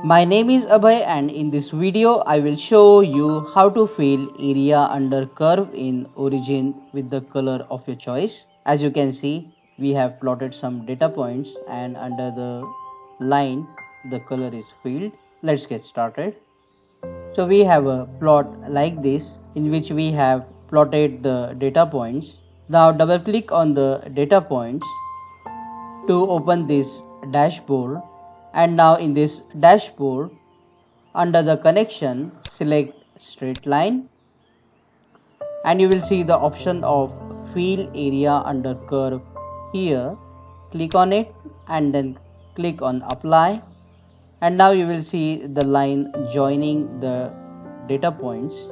My name is Abhay and in this video I will show you how to fill area under curve in Origin with the color of your choice. As you can see, we have plotted some data points and under the line the color is filled. Let's get started. So we have a plot like this in which we have plotted the data points. Now double click on the data points to open this dashboard, and now in this dashboard under the connection select straight line and you will see the option of fill area under curve here. Click on it and then click on apply, and now you will see the line joining the data points.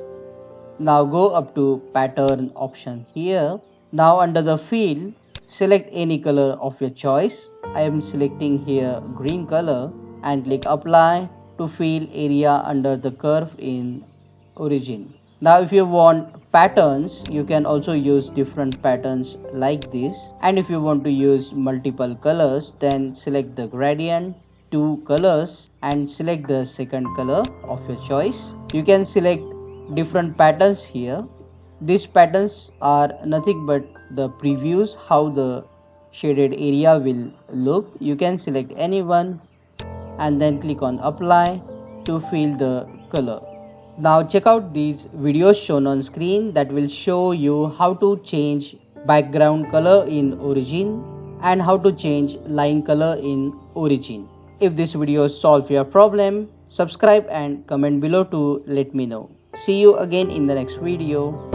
Now go up to pattern option here. Now under the fill, select any color of your choice. I am selecting here green color and click apply to fill area under the curve in Origin. Now if you want patterns, you can also use different patterns like this, and if you want to use multiple colors, then select the gradient, 2 colors, and select the second color of your choice. You can select different patterns here. These patterns are nothing but the previews how the shaded area will look. You can select any one and then click on apply to fill the color. Now check out these videos shown on screen that will show you how to change background color in Origin and how to change line color in Origin. If this video solves your problem, subscribe and comment below to let me know. See you again in the next video.